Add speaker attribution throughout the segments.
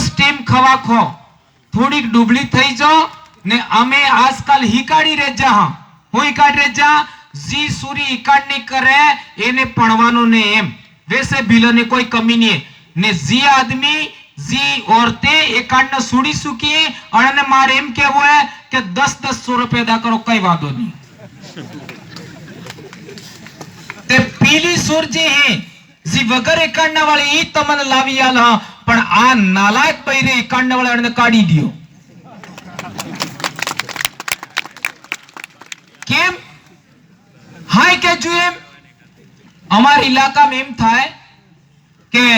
Speaker 1: steam ખવા ખો થોડીક ડૂબળી થઈ જાઓ ને અમે આજકાલ હિકાડી રેજા હા હું હિકાડી રેજા जी सूरी इकाड नहीं करे एने पढ़वानो ने एम वैसे बिलने कोई कमी नहीं है ने जी आदमी जी औरतें इकाड न सुड़ी सुकी और ने मारे एम क्या हुआ है कि 10-10 रुपए दा करो कई वादो नहीं ते पीली सुर जी है जी वगर इकाड ना वाले ई तमन लावी आल हाँ पण आ नालायक पैरे इकाड ना वाले ने काढ़ी दियो केम हाय के जुएम हमारे इलाका में एम था के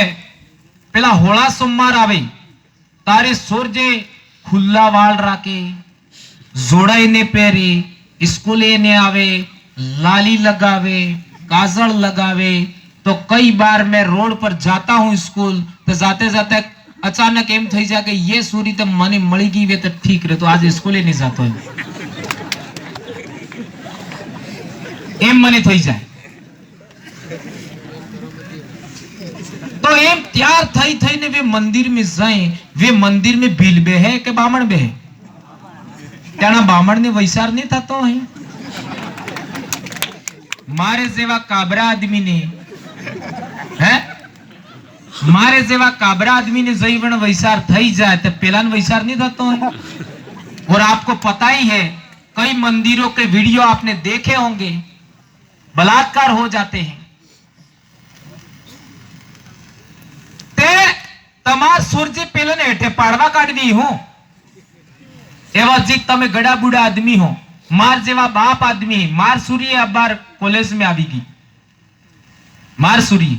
Speaker 1: पेला होळा सोमवार आवे तारे सोरजे खुला वाल राखे जोड़ाई ने पहरे स्कूले ने आवे लाली लगावे काजल लगावे तो कई बार मैं रोड पर जाता हूं स्कूल तो जाते जाते अचानक एम थई जा के ये सूरी तो मने मળી ગઈ વે तो ठीक रहे तो आज स्कूले नहीं जातो एम मने थई जाए तो एम तैयार थई थई ने वे मंदिर में जाए वे मंदिर में भील बे है के बामण बे है त्याना बामण ने वैसार नहीं था तो है मारे जेवा काबरा आदमी ने है मारे जेवा काबरा आदमी ने जईवण वैसार थई जाए तो पेलान वैसार नहीं था तो है और आपको पता ही है कई मंदिरों के वीडियो आपने देखे होंगे बलात्कार हो जाते हैं ते तमार सूरजे पेलो ने हेठे पाड़वा काढवी हूं एवा जी तमे गड़ा बूढ़ा आदमी हो मार जेवा बाप आदमी मार सूरी अबार कॉलेज में आवी गई मार सूरी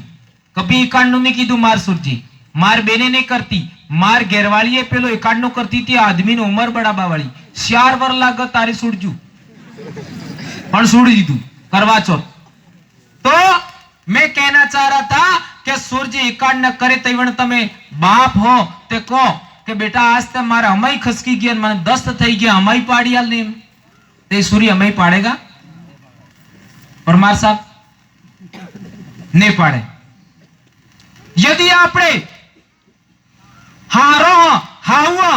Speaker 1: कभी एकांडू ने कीधु मार सूरजी मार बेने ने करती मार घेरवाळीए पेलो एकांडू करती थी आदमी ने उमर बड़ाबा वाली 4 वर लाग तारे सूरजू पण सूड़ी दीधु करवा चौथ तो मैं कहना चाह रहा था कि सूरज इकाड न करे तईवण तमे बाप हो ते को कि बेटा आज ते मारे हमाई खसकी गया माने दस्त થઈ ગયા हमाई पाड़ी आल ने ते सूर्य हमाई पाड़ेगा परमार साहब नहीं पाड़े यदि आपने हारो हावा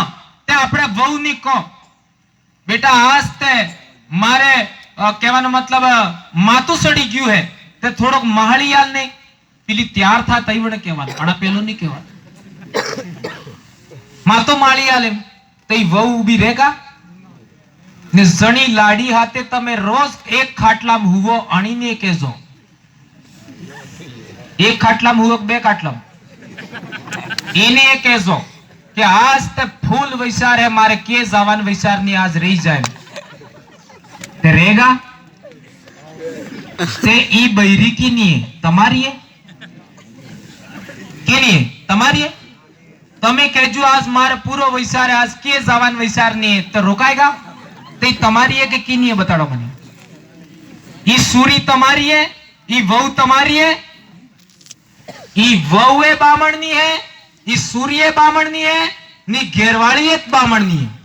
Speaker 1: ते आपने वहू नी को बेटा आज ते मारे कहવાનો मतलब मातु सड़ी गયું है તે થોડોક મહાળીયાલ ને પેલી તૈયાર થા તઈવણ કહેવાનું આના પેલું નહીં કહેવાનું માતો માળીયાલ એમ તઈ વહુ ઊભી રહેગા ને જણી લાડી હાથે તમે રોજ એક ખાટલામાં હુવો અણીને કહેજો એક ખાટલામાં હુવો બે ખાટલામાં એને કહેજો કે આજ તે ફૂલ વૈસાર હે મારે કે જવાન વૈસાર ની આજ રહી જાય તે रहेगा ते ई बैरी की नहीं है तमारी है के नहीं है तमारी है तमे कहजो आज मारे पूरो वैसार है आज के जवान वैसार नहीं है तो रोकाएगा ते तमारी है कि नहीं है बताड़ो मने ई सूरी तमारी है ई वहू तमारी है ई वहू बामण नहीं है ई सूर्य बामण नहीं है नी घेरवाड़ी बामण नहीं है